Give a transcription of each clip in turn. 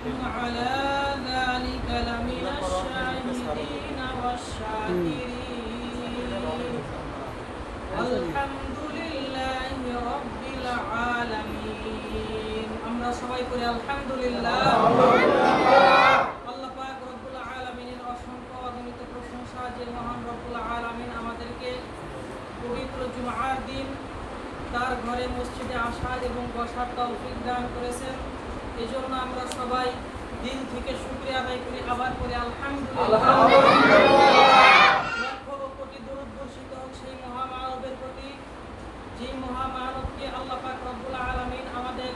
على ذلك لمن الشاهدين والشاكرين الحمد لله رب العالمين আমরা সবাই করি আলহামদুলিল্লাহ আল্লাহ পাক রব্বুল আলামিনের অসংখ্য অগণিত প্রশংসা যে মহান রব্বুল আলামিন আমাদেরকে পবিত্র জুমার দিন তার ঘরে মসজিদে আসা এবং বসার তৌফিক দান করেছেন। এজন্য আমরা সবাই দিল থেকে শুকরিয়া আদায় করি, আবার করি আলহামদুলিল্লাহ। লক্ষ কোটি দরুদ বর্ষিত হোক সেই মহামানবের প্রতি, যেই মহামানবকে আল্লাহ পাক রব্বুল আলামিন আমাদের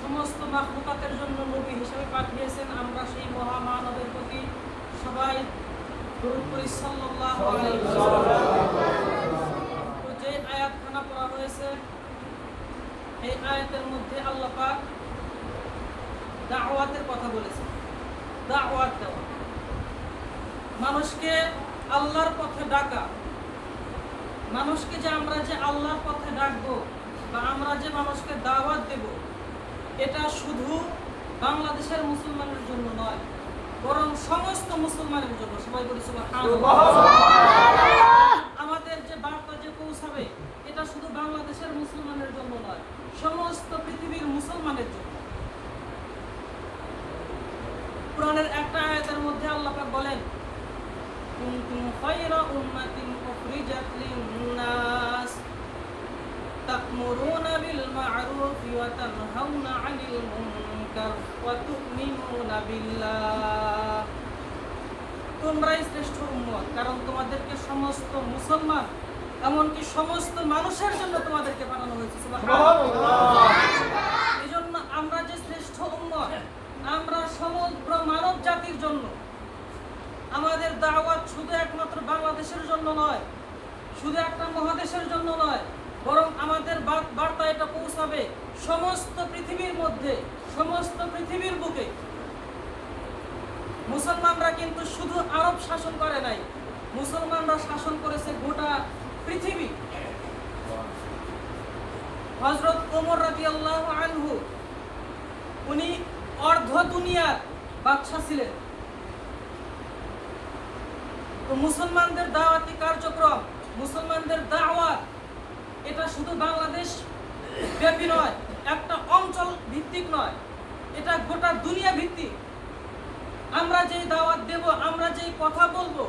সমস্ত মাখলুকাতের জন্য নবী হিসেবে পাঠিয়েছেন। আমরা সেই মহামানবের প্রতি সবাই দরুদ পড়ি সাল্লাল্লাহু আলাইহি ওয়াসাল্লাম। তো যে আয়াতখানা পড়া হয়েছে এই আয়াতের মধ্যে আল্লাহ পাক দাওয়াতের কথা বলেছেন। দাওয়াত দেওয়া, মানুষকে আল্লাহর পথে ডাকা। মানুষকে যে আমরা যে আল্লাহর পথে ডাকবো বা আমরা যে মানুষকে দাওয়াত দেব, এটা শুধু বাংলাদেশের মুসলমানের জন্য নয়, বরং সমস্ত মুসলমানের জন্য। সবাই বলি সুবহানাল্লাহ। আমাদের যে বার্তা যে পৌঁছাবে এটা শুধু বাংলাদেশের মুসলমানের জন্য নয়, সমস্ত পৃথিবীর মুসলমানের জন্য। কোরআনের একটা আয়াতের মধ্যে আল্লাহ পাক বলেন, কুনতুম খায়রা উম্মাতিন উখরিজাত লিন-নাস তা'মুরুনা বিল মা'রুফি ওয়া তানহাউনা 'আনিল মুনকার ওয়া তু'মিনুনা বিল্লাহ। তোমরাই শ্রেষ্ঠ উম্মত, কারণ তোমাদেরকে সমস্ত মুসলমান এমনকি সমস্ত মানুষের জন্য তোমাদেরকে পাঠানো হয়েছে। সুবহানাল্লাহ। এজন্য আমরা যে শ্রেষ্ঠ উম্মত, আমরা সমগ্র মানব জাতির জন্য। আমাদের দাওয়াত শুধু একমাত্র বাংলাদেশের জন্য নয়, শুধু একটা মহাদেশের জন্য নয়, বরং আমাদের বার্তা এটা পৌঁছাবে সমস্ত পৃথিবীর মধ্যে, সমস্ত পৃথিবীর বুকে। মুসলমানরা কিন্তু শুধু আরব শাসন করে নাই, মুসলমানরা শাসন করেছে গোটা পৃথিবী। হযরত ওমর রাদিয়াল্লাহু আনহু উনি অর্ধ দুনিয়ার বাদশা ছিলেন। তো মুসলমানদের দাওয়াতি কার্যক্রম, মুসলমানদের দাওয়াত এটা শুধু বাংলাদেশ ব্যাপী নয়, একটা অঞ্চল ভিত্তিক নয়, এটা গোটা দুনিয়া ভিত্তিক। আমরা যেই দাওয়াত দেব, আমরা যেই কথা বলবো,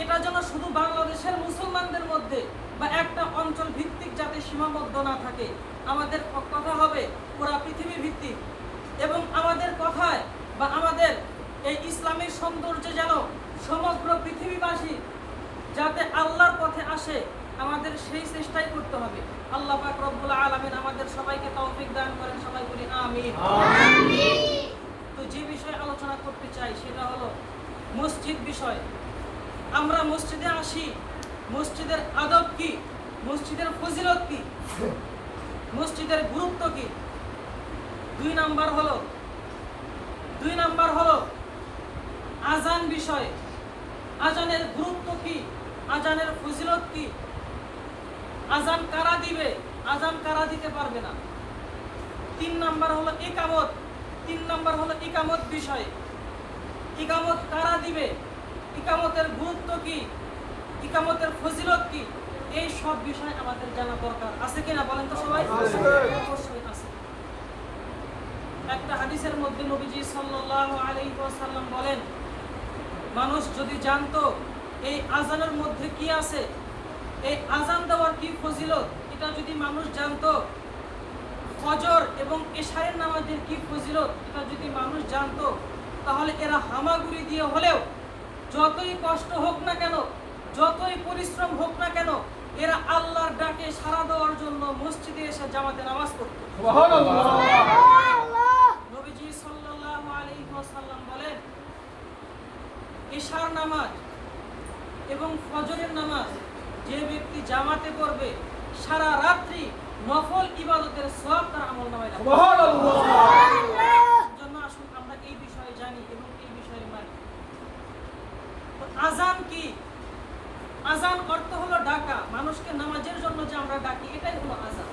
এটা যেন শুধু বাংলাদেশের মুসলমানদের মধ্যে বা একটা অঞ্চল ভিত্তিক যাতে সীমাবদ্ধ না থাকে। আমাদের কথা হবে পুরা পৃথিবী ভিত্তিক, এবং আমাদের কথায় বা আমাদের এই ইসলামের সৌন্দর্য যেন সমগ্র পৃথিবীবাসী যাতে আল্লাহর পথে আসে, আমাদের সেই চেষ্টাই করতে হবে। আল্লাহ পাক রব্বুল আলামিন আমাদের সবাইকে তৌফিক দান করেন। সবাই বলি আমিন। তো যে বিষয়ে আলোচনা করতে চাই সেটা হলো মসজিদ বিষয়। আমরা মসজিদে আসি, মসজিদের আদব কি, মসজিদের ফজিলত কি, মসজিদের গুরুত্ব কি। দুই নাম্বার হলো আজান বিষয়। আজানের গুরুত্ব কি, আজানের ফজিলত কি, আজান কারা দিবে, আজান কারা দিতে পারবে না। তিন নাম্বার হলো ইকামত বিষয়। ইকামত কারা দিবে, ইকামতের গুরুত্ব কি, ইকামতের ফজিলত কি, এই সব বিষয় আমাদের জানা দরকার। আছে কিনা বলেন তো সবাই? অবশ্যই আছে। একটা হাদিসের মধ্যে নবীজি সাল্লাল্লাহু আলাইহি ওয়াসাল্লাম বলেন, মানুষ যদি জানতো এই আজানের মধ্যে কি আছে, এই আজান দেওয়ার কি ফজিলত, এটা যদি মানুষ জানতো, ফজর এবং এশারের নামাজের কি ফজিলত, এটা যদি মানুষ জানতো, তাহলে এরা হামাগুড়ি দিয়ে হলেও, যতই কষ্ট হোক না কেন, যতই পরিশ্রম হোক না কেন, এরা আল্লাহর ডাকে সাড়া দেওয়ার জন্য মসজিদে এসে জামাতে নামাজ পড়তো। নবীজি সাল্লাল্লাহু আলাইহি ওয়াসাল্লাম বলেন, এশার নামাজ এবং ফজরের নামাজ যে ব্যক্তি জামাতে পড়বে, সারা রাত্রি নফল ইবাদতের সওয়াব তার আমলনামায় লাগবে। সুবহানাল্লাহ। জন্য আসুন আমরা এই বিষয়ে জানি এবং এই বিষয়ে মানি। তো আজান কি? আজান অর্থ হলো ডাকা, মানুষকে নামাজের জন্য যে আমরা ডাকি, এটাই হলো আজান।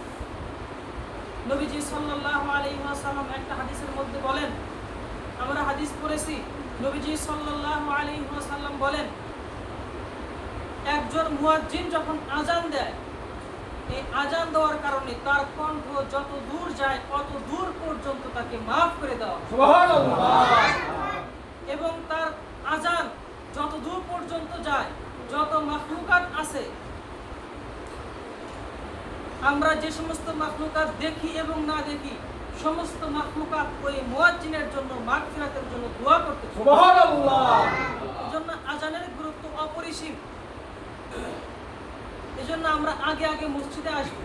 নবীজি সাল্লাল্লাহু আলাইহি ওয়াসাল্লাম একটা হাদিসের মধ্যে বলেন, হাদিস পড়েছি, নবীজি সাল্লাল্লাহু আলাইহি ওয়াসাল্লাম বলেন, একজন মুয়াজ্জিন যখন আজান দেয়, এই আজান দেওয়ার কারণে তার কণ্ঠ যত দূর যায় অত দূর পর্যন্ত তাকে মাফ করে দেওয়া সুবহানাল্লাহ। এবং তার আজান যত দূর পর্যন্ত যায়, যত মাখলুকাত আছে, আমরা যে সমস্ত মাখলুকাত দেখি এবং না দেখি, সমস্ত মাখলুকাত ওই মুয়াজ্জিনের জন্য মাগফিরাতের জন্য দোয়া করতে সুবহানাল্লাহ। এজন্য আজানের গুরুত্ব অপরিসীম। এজন্য আমরা আগে আগে মসজিদে আসব,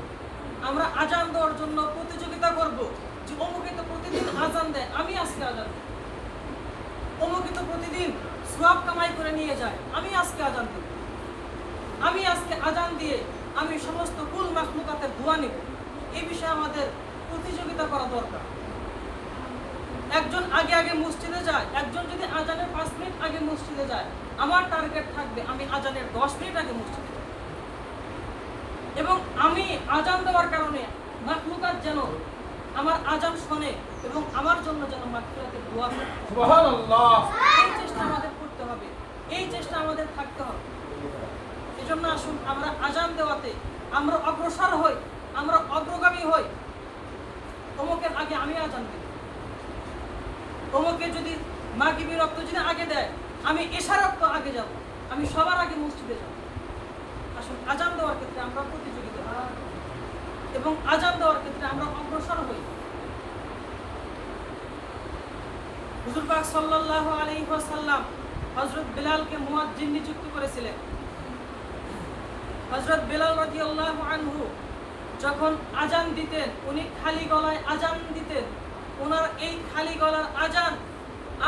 আমরা আজান দেওয়ার জন্য প্রতিযোগিতা করব, যে অমুকে তো প্রতিদিন আজান দেয়, আমি আজকে আজান দেব। অমুকে তো প্রতিদিন সওয়াব কামাই করে নিয়ে যায়, আমি আজকে আজান দেব। আমি আজকে আজান দিয়ে আমি সমস্ত কুল মাখলুকাতের দোয়া নেব। এই বিষয়ে আমাদের প্রতিযোগিতা করা দরকার। একজন আগে আগে মসজিদে যায়, একজন যদি আজানের 5 মিনিট আগে মসজিদে যায়, আমার টার্গেট থাকবে আমি আজানের 10 মিনিট আগে মসজিদে যাব। এবং আমি আজান দেওয়ার কারণে মাখলুকাত যেন আমার আজান শোনে এবং আমার জন্য যেন মাগফিরাতের দোয়া করে সুবহানাল্লাহ। এই চেষ্টা আমাদের করতে হবে, এই চেষ্টা আমাদের থাকতে হবে। এজন্য আসুন আমরা আজান দেওয়াতে আমরা অগ্রসর হই, আমরা অগ্রগামী হই। অমুকের আগে আমি আজান দেব, অমুকে যদি মাগরিবি রক্ত যদি আগে দেয়, আমি এশার রক্ত আগে যাব, আমি সবার আগে মসজিদে যাব। আসুন আজান দেওয়ার ক্ষেত্রে আমরা প্রতিযোগিতা এবং আজান দেওয়ার ক্ষেত্রে আমরা অগ্রসর হই। হুজুর পাক সাল্লাল্লাহু আলাইহি ওয়াসাল্লাম হযরত বিলালকে মুয়াজ্জিন নিযুক্ত করেছিলেন। হযরত বিলাল রাদিয়াল্লাহু আনহু যখন আজান দিতেন, উনি খালি গলায় আজান দিতেন। ওনার এই খালি গলার আজান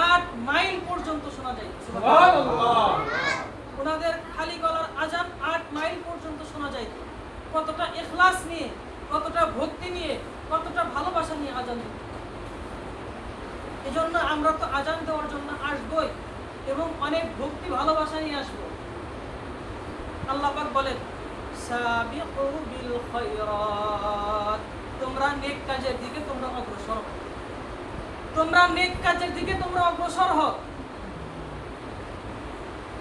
8 মাইল পর্যন্ত শোনা যায় সুবহানাল্লাহ। ওনাদের খালি গলার আজান 8 মাইল পর্যন্ত শোনা যায়। কতটা ইখলাস নিয়ে, কতটা ভক্তি নিয়ে, কতটা ভালোবাসা নিয়ে আজান দিতেন। এজন্য আমরা তো আজান দেওয়ার জন্য আসবই এবং অনেক ভক্তি ভালোবাসা নিয়ে আসবো। আল্লাহ পাক বলেন, সাবিকু বিল খায়রাত, তোমরা নেক কাজের দিকে তোমরা অগ্রসর হও, তোমরা নেক কাজের দিকে তোমরা অগ্রসর হও।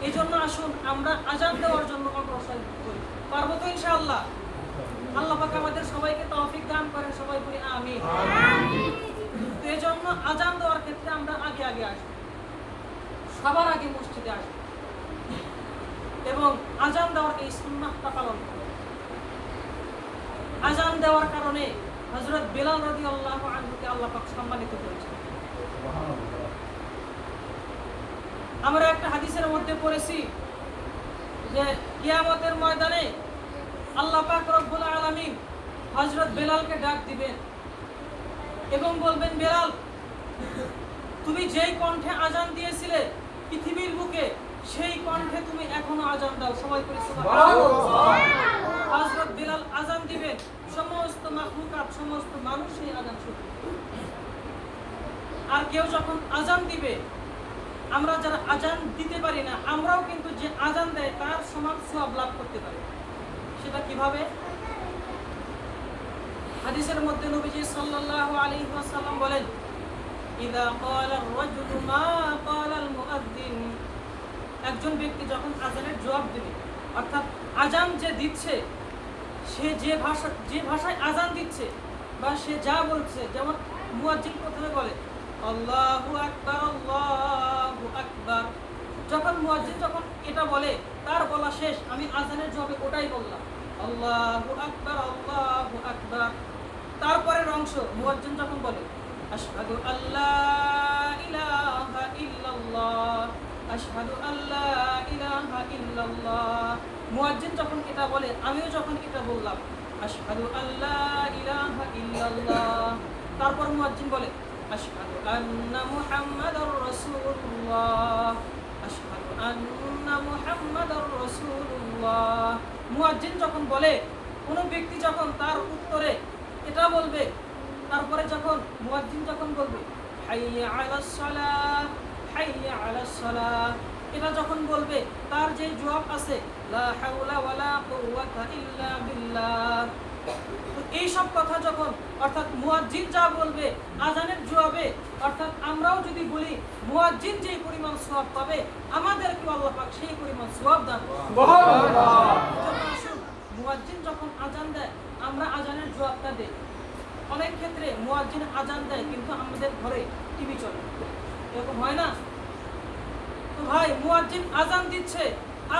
এজন্য আসুন আমরা আজান দেওয়ার জন্য অগ্রসর হই। পারবো তো ইনশাআল্লাহ? আল্লাহ পাক আমাদের সবাইকে তৌফিক দান করেন, সবাই বলি আমিন। তো এজন্য আজান দেওয়ার ক্ষেত্রে আমরা আগে আগে আসবো, সবার আগে মসজিদে আসবো এবং আজান দেওয়ার এই সুন্নাহটা পালন করব। আজান দেওয়ার কারণে হযরত বিলাল রাদিয়াল্লাহু আনহুকে আল্লাহ পাক সম্মানিত করেছেন। আমরা একটা হাদিসের মধ্যে পড়েছি যে কিয়ামতের ময়দানে আল্লাহ পাক রব্বুল আলামিন হযরত বিলালকে ডাক দিবেন এবং বলবেন, বিলাল, তুমি যেই কণ্ঠে আজান দিয়েছিলে পৃথিবীর বুকে, সেই কণ্ঠে তুমি এখনো আজান দাও। সবাই করে সুবহানাল্লাহ। হযরত বিলাল আজান দিবেন, সমস্ত মাখলুকাত, সমস্ত মানুষ সেই আজান শুনবে। আর কেউ যখন আজান দিবে, আমরা যারা আজান দিতে পারি না, আমরাও কিন্তু যে আজান দেয় তার সমান সওয়াব লাভ করতে পারি। সেটা কিভাবে? হাদিসের মধ্যে নবীজি সাল্লাল্লাহু আলাইহি ওয়াসাল্লাম বলেন, ইযা ক্বালা আর-রাজুলু মা ক্বালা আল-মুআদ্দিন, একজন ব্যক্তি যখন আজানের জবাব দিবে, অর্থাৎ আজান যে দিচ্ছে সে যে ভাষায় আজান দিচ্ছে বা সে যা বলছে, যেমন মুয়াজ্জিন প্রথমে বলে আল্লাহু আকবার, আল্লাহু আকবার। যখন মুয়াজ্জিন যখন এটা বলে, তার বলা শেষ, আমি আজানের জবাবে ওটাই বললাম, আল্লাহু আকবার, আল্লাহু আকবার। তারপরের অংশ মুয়াজ্জিন যখন বলে আশহাদু আল্লা ইলাহা ইল্লাল্লাহ, আশহাদু আল্লা ইলাহা ইল্লাল্লাহ। মুয়াজ্জিন যখন এটা বলে, আমিও যখন এটা বললাম আশহাদু আল্লা ইলাহা ইল্লাল্লাহ। তারপর মুয়াজ্জিন বলে আশহাদু আন্না মুহাম্মাদার রাসূলুল্লাহ, আশহাদু আন্না মুহাম্মাদার রাসূলুল্লাহ। মুয়াজ্জিন যখন বলে, কোনো ব্যক্তি যখন তার উত্তরে এটা বলবে, তারপরে যখন মুয়াজ্জিন যখন বলবে হাইয়া আলাস সালাহ, হাইয়া আলাস সালাহ, এটা যখন বলবে, তার যে জবাব আছে লা হাওলা ওয়ালা কুওয়াতা ইল্লা বিল্লাহ, তো এই সব কথা যখন অর্থাৎ মুয়াজ্জিন যা বলবে আজানের জবাবে, অর্থাৎ আমরাও যদি বলি মুয়াজ্জিন যে পরিমাণ সওয়াব পাবে, আমাদেরকে আল্লাহ পাক সেই পরিমাণ সওয়াব দান করুন। সুবহানাল্লাহ। মুয়াজ্জিন যখন আজান দেয় আমরা আজানের জবাবটা দেই। অনেক ক্ষেত্রে মুয়াজ্জিন আজান দেয় কিন্তু আমাদের ঘরে টিভি চলে, এরকম হয় না? তো ভাই মুয়াজ্জিন আজান দিচ্ছে,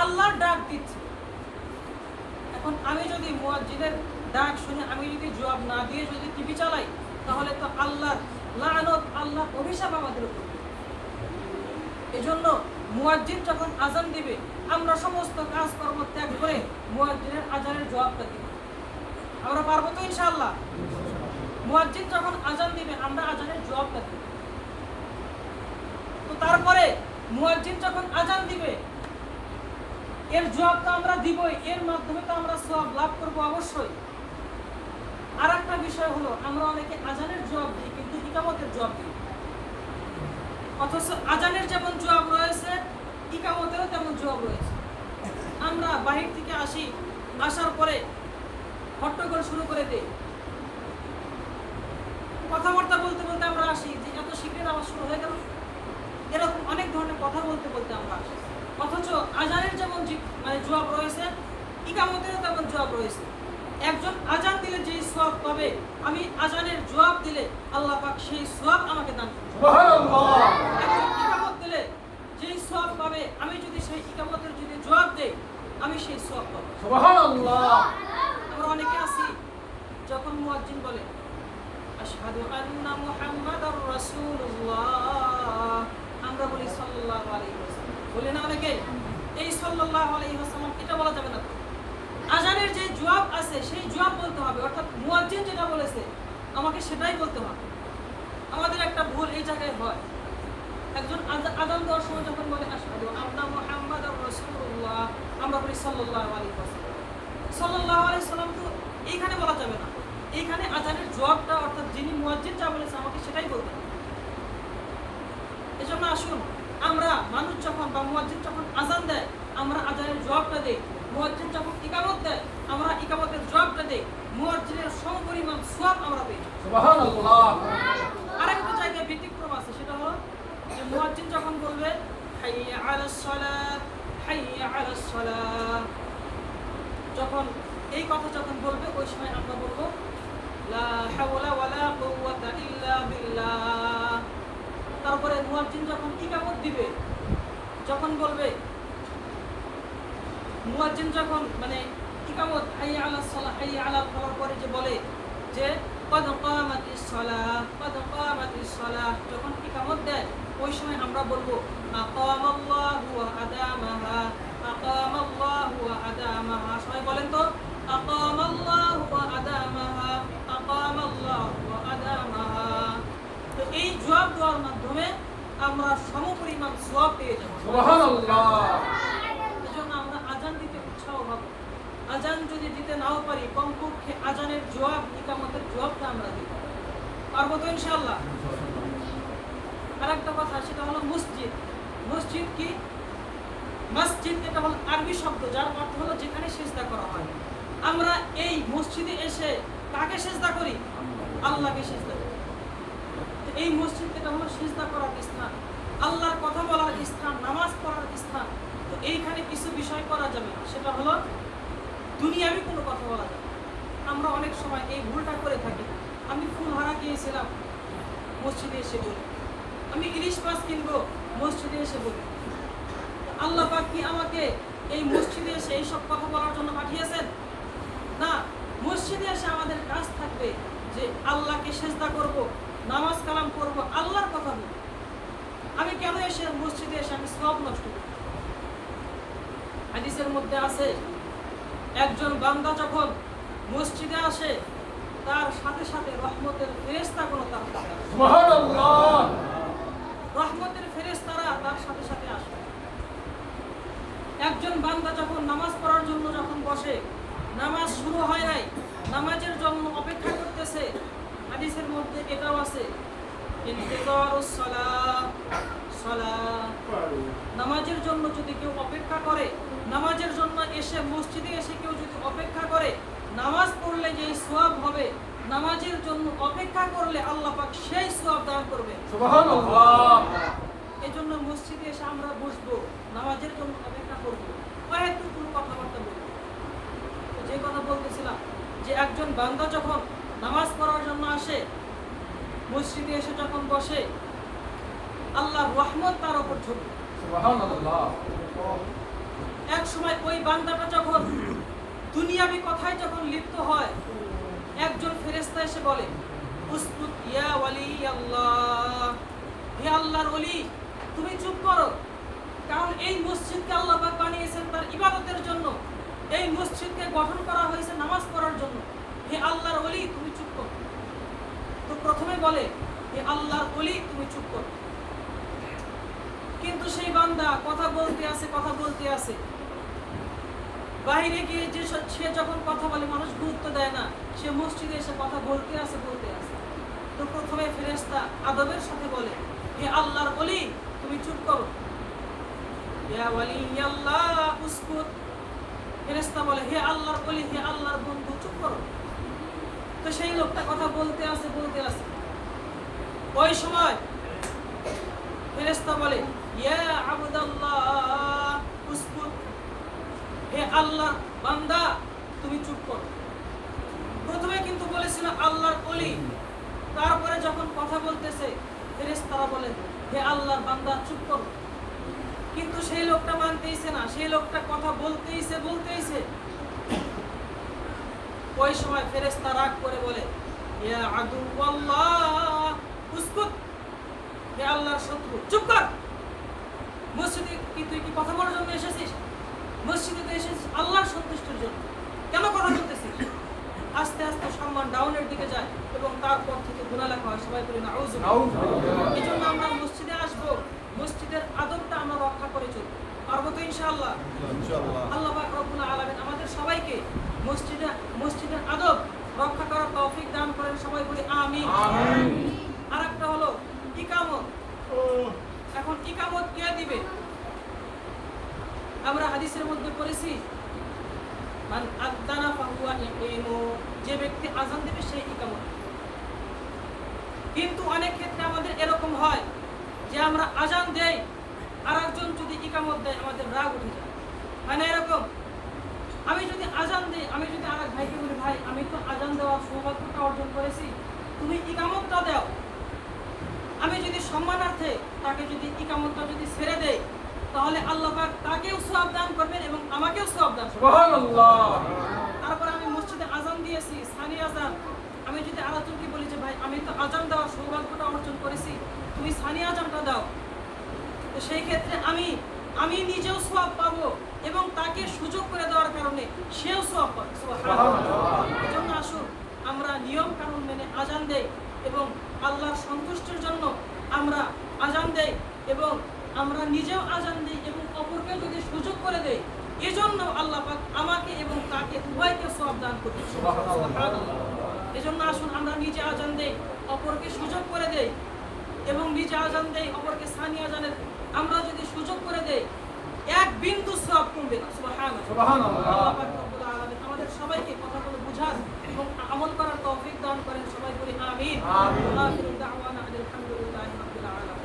আল্লাহর ডাক দিচ্ছে। এখন আমি যদি মুয়াজ্জিনের ডাক শুনে আমি যদি জবাব না দিয়ে যদি টিভি চালাই, তাহলে তো আল্লাহর লানত, আল্লাহর অভিশাপ আমাদের উপর। এজন্য মুয়াজ্জিন যখন আজান দিবে আমরা সমস্ত কাজকর্ম ত্যাগ করে মুয়াজ্জিনের আজানের জবাবটা দিব। আমরা পারবো তো ইনশাআল্লাহ? মুয়াজ্জিন যখন আজান দিবে আমরা আজানের জবাবটা দিব। তো তারপরে মুয়াজ্জিন যখন আজান দিবে এর জবাব তো আমরা দিবই, এর মাধ্যমে তো আমরা সওয়াব লাভ করব অবশ্যই। আর একটা বিষয় হলো আমরা অনেকে আজানের জবাব দিই কিন্তু ইকামতের জবাব দিই। অথচ আজানের যেমন জবাব রয়েছে ইকামতেরও তেমন জবাব রয়েছে। আমরা বাহির থেকে আসি, আসার পরে হট্টগোল শুরু করে দেই, কথাবার্তা বলতে বলতে আমরা আসি যে এত শীঘ্র আওয়াজ শুরু হয়ে গেল, এরকম অনেক ধরনের কথা বলতে বলতে আমরা আসি। অথচ আজানের যেমন জবাব রয়েছে ইকামতেরও তেমন জবাব রয়েছে। একজন আজান দিলে যেই সওয়াব পাবে, আমি আজানের জবাব দিলে আল্লাহ পাক সেই সওয়াব আমাকে দান করবেন। সুবহানাল্লাহ। একজন ইকামত দিলে যেই সওয়াব পাবে, আমি যদি সেই ইকামতের যদি জবাব দেই আমি সেই সওয়াব পাবো। সুবহানাল্লাহ। আমরা অনেকে আছি যখন মুয়াজ্জিন বলে আশহাদু আন্না মুহাম্মাদার রাসূলুল্লাহ, আমরা বলি সাল্লাল্লাহু আলাইহি ওয়াসাল্লাম, বলি না অনেকে? এই সাল্লাল্লাহু আলাইহি ওয়াসাল্লাম এটা বলা যাবে না। আজানের যে জবাব আছে সেই জবাব বলতে হবে, অর্থাৎ মুয়াজ্জিন যেটা বলেছে আমাকে সেটাই বলতে হবে। আমাদের একটা ভুল এই জায়গায় হয়, একজন আজান দেওয়ার সময় যখন বলে আশহাদু আন্না মুহাম্মাদার রাসূলুল্লাহ, আমরা বলি সাল্লাল্লাহু আলাইহি ওয়াসাল্লাম। সাল্লাল্লাহু আলাইহি ওয়াসাল্লাম তো এইখানে বলা যাবে না, এইখানে আজানের জবাবটা অর্থাৎ যিনি মুয়াজ্জিন যা বলেছে আমাকে সেটাই বলতে হবে। এজন্য আসুন আমরা মানুষ যখন বা মুয়াজ্জিন যখন আজান দেয় আমরা আজানের জবাবটা দেই, মুয়াজ্জিন যখন ইকামত দেয় আমরা ইকামতের জবাবটা দেই, মুয়াজ্জিনের সমপরিমাণ সওয়াব আমরা পেয়ে যাই। সুবহানাল্লাহ। আরেকটা জায়গায় ব্যতিক্রম আছে, সেটা হলো যে মুয়াজ্জিন যখন বলবে হাইয়া আলাস সালাত হাইয়া আলাস সালাহ, যখন এই কথা যখন বলবে ওই সময় আমরা বলবো লা হাওলা ওয়ালা কুওয়াতা ইল্লা বিল্লাহ। তারপরে মুয়াজ্জিন যখন ইকামত দিবে, যখন বলবে মুয়াজ্জিন যখন ইকামত হাইয়া আলাস সালাহ হাইয়া আলাল ফালাহ পরে যে বলে যে কদ কামাতিস সালাহ কদ কামাতিস সালাহ, যখন ইকামত দেয় ওই সময় আমরা বলবো আকামাল্লাহু ওয়া আদামাহা আকামাল্লাহু ওয়া আদামাহা। সবাই বলেন তো আকামাল্লাহু ওয়া আদামাহা আকামাল্লাহু ওয়া আদামাহা। তো এই জবাব দেওয়ার মাধ্যমে আমরা সমপরিমাণ সওয়াব পেয়ে যাব। সুবহানাল্লাহ। এজন্য আমরা আজান দিতে উৎসাহ হব। আজান যদি দিতে নাও পারি কমপক্ষে আজানের জবাব ইকামতের জবাবটা আমরা দিব। পারবো তো ইনশাআল্লাহ? আরেকটা কথা সেটা হলো মসজিদ। মসজিদ কি? মসজিদ এটা হলো আরবি শব্দ যার অর্থ হলো যেখানে সিজদা করা হয়। আমরা এই মসজিদে এসে কাকে সিজদা করি? আল্লাহকে সিজদা করি। তো এই মসজিদ এটা হলো সিজদা করার স্থান, আল্লাহর কথা বলার স্থান, নামাজ পড়ার স্থান। তো এইখানে কিছু বিষয় করা যাবে না, সেটা হলো দুনিয়াবি কোনো কথা বলা যাবে। আমরা অনেক সময় এই ভুলটা করে থাকি। আমি ফুলহারা গিয়েছিলাম, মসজিদে এসে বলি। আমি ইলিশ মাছ কিনবো, মসজিদে এসে বলি। আল্লাহ পাক কি আমাকে এই মসজিদে এসে এইসব কথা বলার জন্য পাঠিয়েছেন? না, মসজিদে এসে আমাদের কাজ থাকবে যে আল্লাহকে সিজদা করব, নামাজ কালাম করব, আল্লাহর কথা বলব। আমি কেন এসে মসজিদে এসে আমি সওয়াব নষ্ট করব? হাদিসের মধ্যে আছে একজন বান্দা যখন মসজিদে আসে তার সাথে সাথে রহমতের ফেরেশতাগুলো তার সাথে আসে। সুবহানাল্লাহ। রহমতের ফেরেশতারা তার সাথে সাথে আসে। একজন বান্দা যখন নামাজ পড়ার জন্য যখন বসে, নামাজ শুরু হয় নাই, নামাজের জন্য অপেক্ষা করতেছে, হাদিসের মধ্যে এটাও আছে ইন্তিজারুস সালাহ, সালাহ। নামাজের জন্য যদি কেউ অপেক্ষা করে, নামাজের জন্য এসে মসজিদে এসে কেউ যদি অপেক্ষা করে নামাজ পড়লে যে সওয়াব হবে, নামাজের জন্য অপেক্ষা করলে আল্লাহ পাক সেই সওয়াব দান করবে। সুবহানাল্লাহ। এজন্য মসজিদে এসে আমরা বসবো, নামাজের জন্য অপেক্ষা করবো, হয়তো কোনো কথাবার্তা বলবো। যে কথা বলতেছিলাম যে একজন বান্দা যখন নামাজ পড়ার জন্য আসে, মসজিদে এসে যখন বসে, আল্লাহর রহমত তার উপর ঝরবে। সুবহানাল্লাহ। এক সময় ওই বান্দাটা যখন দুনিয়াবি কথায় যখন লিপ্ত হয়, একজন ফেরেশতা এসে বলে, উসকুত ইয়া ওয়ালি আল্লাহ, হে আল্লাহর ওলি তুমি চুপ করো, কারণ এই মসজিদকে আল্লাহ পাক বানিয়েছেন তার ইবাদতের জন্য, এই মসজিদকে গঠন করা হয়েছে নামাজ পড়ার জন্য, হে আল্লাহর ওলি তুমি চুপ করো। তো প্রথমে বলে, হে আল্লাহর ওলি তুমি চুপ করো, কিন্তু সেই বান্দা কথা বলতে আছে, বাইরে গিয়ে যে সে যখন কথা বলে মানুষ গুরুত্ব দেয় না, সে মসজিদে এসে কথা বলতে আছে। তো প্রথমে ফেরেশতা আদবের সাথে বলে, হে আল্লাহর ওলি তুমি চুপ করো, ইয়া ওয়ালি আল্লাহ উসকুত। ফেরেশতা বলে, হে আল্লাহর ওলি, হে আল্লাহর বন্ধু চুপ করো। তো সেই লোকটা কথা বলতে আছে। ওই সময় ফেরেশতা বলে, ইয়া আবদাল্লাহ উসকুত, হে আল্লাহর বান্দা তুমি চুপ করো। প্রথমে কিন্তু বলেছিল আল্লাহর ওলি, তারপরে যখন কথা বলতেছে ফেরেশতারা বলে, হে আল্লাহর বান্দা চুপ করো। কিন্তু সেই লোকটা মানতেইছে না, সেই লোকটা কথা বলতেইছে। ওই সময় ফেরেশতা রাগ করে বলে, ইয়া আদুওয়াল্লাহ উসকুত, হে আল্লাহর শত্রু চুপ কর। মসজিদে কি তুই কি কথা বলার জন্য এসেছিস? মসজিদে তো এসেছিস আল্লাহর সন্তুষ্টির জন্য, কেন কথা বলতেছিস? আস্তে আস্তে সম্মান ডাউনের দিকে যায় এবং তারপর থেকে গুনাহ লেখা হয়। সবাই বলি নাউযুবিল্লাহ। এই জন্য আমরা মসজিদে আসবো, মসজিদের আদবটা আমরা রক্ষা করে চলবো, পারবো তো ইনশাআল্লাহ? আল্লাহ পাক রব্বুল আলামিন আমাদের সবাইকে মসজিদের আদব রক্ষা করার তৌফিক দান করেন। সবাই বলি আমিন। আরেকটা হলো ইকামত। এখন ইকামত কে দিবে? আমরা হাদিসের মধ্যে পড়েছি, মান আযানা ফাহুয়া ইয়াকিমু, যে ব্যক্তি আযান দিবে সেই ইকামত। কিন্তু অনেক ক্ষেত্রে আমাদের এরকম হয় যে আমরা আযান দেই, আর একজন যদি ইকামত দেয় আমাদের রাগ উঠে যায়। মানে এরকম, আমি যদি আযান দেই, আমি যদি আরেক ভাইকে বলি, ভাই আমি তো আযান দেওয়ার সৌভাগ্যটা অর্জন করেছি, তুমি ইকামতটা দাও, আমি যদি সম্মানার্থে তাকে যদি ইকামতটা যদি ছেড়ে দেই, তাহলে আল্লাহ পাক তাকেও সওয়াব দান করবেন এবং আমাকেও সওয়াব দান করবেন। সুবহানাল্লাহ। তারপর আমি মসজিদে আযান দিয়েছি, সানি আযান, আমি যদি আরেকজনকে বলি যে ভাই আমি তো আযান দেওয়ার সৌভাগ্যটা অর্জন করেছি, তুমি সানি আযানটা দাও, তো সেই ক্ষেত্রে আমি নিজেও সওয়াব পাবো এবং তাকে সুযোগ করে দেওয়ার কারণে সেও সওয়াব পাবে। সুবহানাল্লাহ। এজন্য আসুন আমরা নিয়ম কানুন মেনে আযান দেই এবং আল্লাহর সন্তুষ্টির জন্য আমরা আযান দেই এবং আমরা নিজেও আযান দিই এবং অপরকে যদি সুযোগ করে দেই, এজন্য আল্লাহ পাক আমাকে এবং তাকে উভয়কে সওয়াব দান করবেন। সুবহানাল্লাহ। এজন্য আসুন আমরা নিজে আযান দেই, অপরকে সুযোগ করে দেই এবং নিজে আযান দেই, অপরকে সানি আযানের আমরা যদি সুযোগ করে দেই, এক বিন্দু সওয়াব কমবে না। সুবহানাল্লাহ। আল্লাহ পাক রব্বুল আলামিন আমাদের সবাইকে কথাগুলো বুঝার এবং আমল করার তৌফিক দান করেন। সবাই বলি আমিন। আখিরু দাওয়ানা আলহামদুলিল্লাহি রাব্বিল আলামিন।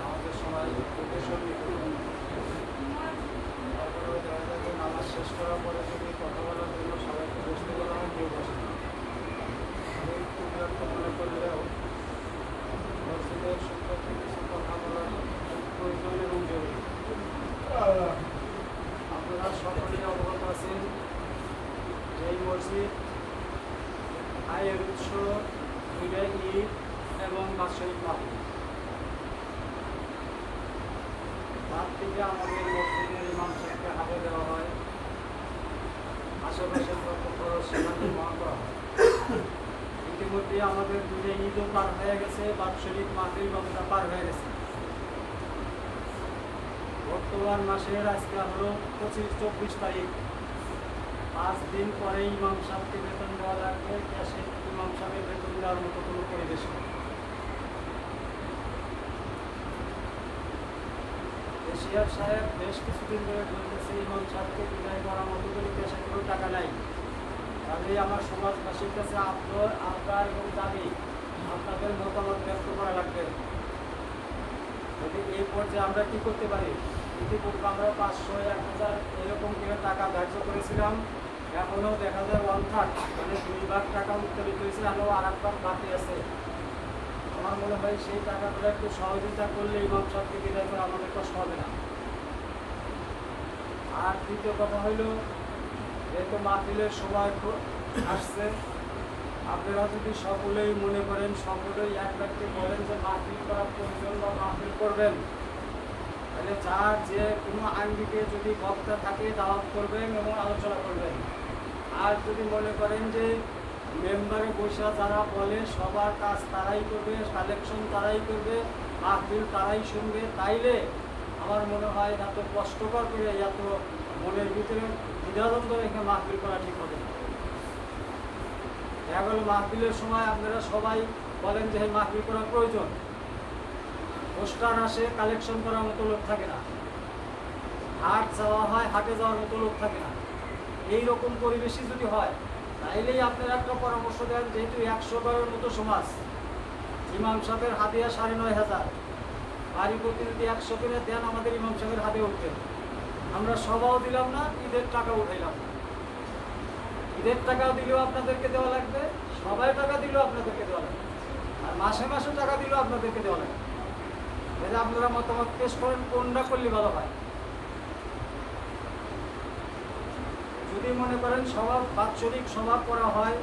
আমাদের সমাজ নামাজ শেষ করার পরে যদি কথা বলার জন্য সবাইকে বসতে বলা হয়, কেউ বসে না। আমি একটু বিরক্ত মনে করলেও মসজিদের সম্পর্কে কিছু কথা বলার প্রয়োজন এবং জরুরি। আপনারা সকলেই অবগত আছেন যে এই মসজিদ আয়ের উৎস দুইটা ঈদ এবং বাৎসরিক মাহফিল। তার থেকে আমাদের মসজিদের ইমাম সাহেবকে হাতে দেওয়া হয়, আশেপাশের যত খরচ সেখানে বহন করা হয়। ইতিমধ্যে আমাদের দুটো ঈদও পার হয়ে গেছে, বাৎসরিক মাহফিল বাবুটা পার হয়ে গেছে। বর্তমান মাসের আজকে হলো 25-24 তারিখ। 5 দিন পরে ইমাম সাহেবকে বেতন দেওয়া লাগবে, ক্যাশে ইমাম সাহেবের বেতন দেওয়ার মতো কোনো পরিবেশ নেই। এশিয়ার সাহেব বেশ কিছুদিন ধরে বলতেছে ইমাম সাহেবকে বিদায় করার মতো করে ক্যাশে কোনো টাকা নাই। তাহলে আমার সমাজবাসীর কাছে আবদার এবং দাবি, আপনাদের মতামত ব্যক্ত করা লাগবে। যদি এই পর্যায়ে আমরা কি করতে পারি, ইতিপূর্বে আমরা 500, 1000 এরকম করে টাকা ধার্য করেছিলাম, এখনও দেখা যায় 1/3 মানে 2 ভাগ টাকা উত্তোলিত হয়েছে, আরও আর 1 ভাগ বাকি আছে। আমার মনে হয় সেই টাকাগুলো একটু সহযোগিতা করলে ইমাম সাহেবকে বিদায় করে আমাদের কষ্ট হবে না। আর দ্বিতীয় কথা হইল, যেহেতু মাহফিলের সময় আসছে, আপনারা যদি সকলেই মনে করেন, সকলেই এক ব্যক্তি বলেন যে মাহফিল করার প্রয়োজন বা মাহফিল করবেন, তাহলে যার যে কোনো আঙ্গিকে যদি বক্তা থাকে দাওয়াত করবেন এবং আলোচনা করবেন। আর যদি মনে করেন যে মেম্বারে বসে যারা বলে সবার কাজ তারাই করবে, কালেকশন তারাই করবে, মাহফিল তারাই শুনবে, তাইলে আমার মনে হয় এত কষ্টকর করে এত মনের ভিতরে দ্বিধাদ্বন্দ্ব রেখে মাহফিল করা ঠিক হবে না। এখন মাহফিলের সময় আপনারা সবাই বলেন যে মাহফিল করা প্রয়োজন, পোস্টার আসে, কালেকশন করার মতো লোক থাকে না, হাট যাওয়া হয়, হাটে যাওয়ার মতো লোক থাকে না। এইরকম পরিবেশই যদি হয়, তাইলেই আপনারা একটা পরামর্শ দেন, যেহেতু 100 ঘরের মতো সমাজ, ইমাম সাহেবের হাদিয়া 9500, বাড়ি প্রতি যদি 100 করে দেন আমাদের ইমাম সাহেবের হাতে উঠবেন। আমরা সবাও দিলাম না, ঈদের টাকা উঠাইলাম না, ঈদের টাকাও দিলেও আপনাদেরকে দেওয়া লাগবে, সবাই টাকা দিলেও আপনাদেরকে দেওয়া লাগবে, আর মাসে মাসে টাকা দিলেও আপনাদেরকে দেওয়া লাগবে। যদি আপনারা মতামত পেশ করেন কোনটা করলে ভালো হয়। যদি মনে করেন স্বভাব বাৎসরিক স্বভাব করা হয়,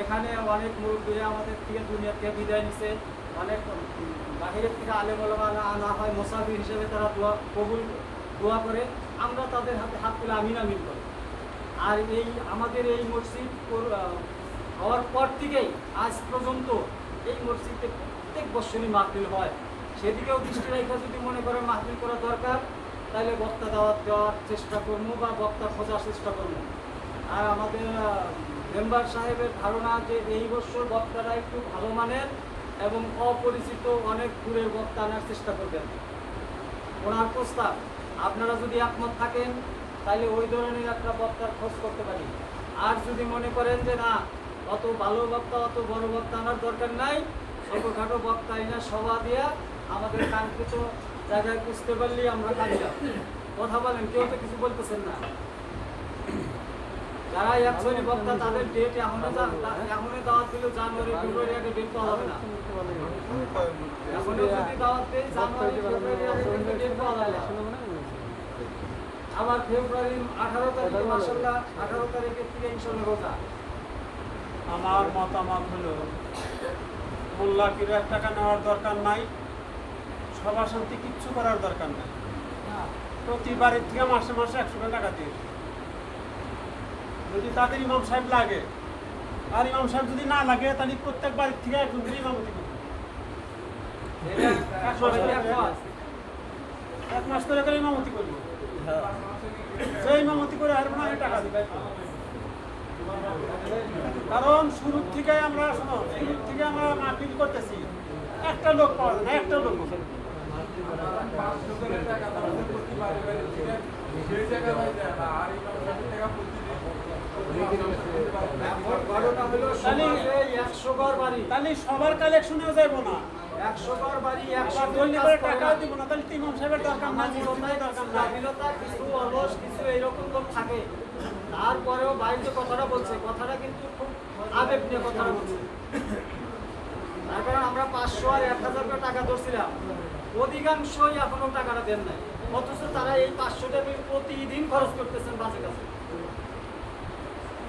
এখানে অনেক মুরব্বীরা আমাদের থেকে দুনিয়া থেকে বিদায় নিছে, অনেক বাহিরের থেকে আলেম ওলামা আনা হয়, মুসাফির হিসেবে তারা দোয়া করে, আমরা তাদের হাতে হাত তুলে আমিন আমিন করি। আর আমাদের এই মসজিদ হওয়ার পর থেকেই আজ পর্যন্ত এই মসজিদে প্রত্যেক বছরই মাহফিল হয়। সেদিকেও দৃষ্টি রেখে যদি মনে করেন মাহফিল করা দরকার, তাহলে বক্তা দাওয়াত দেওয়ার চেষ্টা করবো বা বক্তা খোঁজার চেষ্টা করবো। আর আমাদের মেম্বার সাহেবের ধারণা যে এই বছর বক্তারা একটু ভালো মানের এবং অপরিচিত অনেক দূরের বক্তা আনার চেষ্টা করবেন। ওনার প্রস্তাব, আপনারা যদি একমত থাকেন তাহলে ওই ধরনের একটা বক্তার খোঁজ করতে পারি। আর যদি মনে করেন যে না, অত ভালো বক্তা, অত বড় বক্তা আনার দরকার নাই, ছোটোখাটো বক্তা এনে সভা দিয়া আমাদের কাঙ্ক্ষিত জায়গায় বুঝতে পারলেই আমরা কাঁদিলাম। কথা বলেন, কেউ তো কিছু বলতেছেন না। যারা একজনই বক্তা তাদের ডেট এখনই দাওয়াত দিলেও জানুয়ারি ফেব্রুয়ারি আগে ডেট পাওয়া যাবে না। এখনই যদি দাওয়াত দেয় জানুয়ারি ফেব্রুয়ারি আগে ডেট পাওয়া যাবে না। আবার ফেব্রুয়ারি 18 তারিখে মাশাআল্লাহ 18 তারিখের থেকে ইনশাআল্লাহ রোজা। আমার মতামত হলো, মোল্লা কিরো 1 টাকা নেওয়ার দরকার নাই, সভা শান্তি কিচ্ছু করার দরকার নাই। প্রতিবারের থেকে মাসে মাসে 100 টাকা দিয়ে, যদি তাদের ইমাম সাহেব লাগে, আর ইমাম সাহেব যদি না লাগে, তাহলে প্রত্যেক বাড়ির থেকে একজন করে ইমামতি করবে। 1 মাস করে করে ইমামতি করবে, সেই ইমামতি করে আর না টাকা দিবে। কারণ শুরুর থেকে আমরা মাহফিল করতেছি, একটা লোক পাওয়া যায় না, একটা লোক। তাহলে সবার কালেকশনেও যাবো না, 100 ঘর বাড়ি, টাকাও দিব না, তাহলে ইমাম সাহেবের দরকার নাই, কিছু অলস কিছু এইরকম লোক থাকে। তারপরেও ভাই যে কথাটা বলছে, কথাটা কিন্তু খুব আবেগ নিয়ে কথাটা বলছে। তার কারণ আমরা 500 আর 1000 করে টাকা ধরছিলাম, অধিকাংশই এখনো টাকাটা দেন নাই, অথচ তারা এই 500 টাকা প্রতিদিন খরচ করতেছেন বাসে কাছে।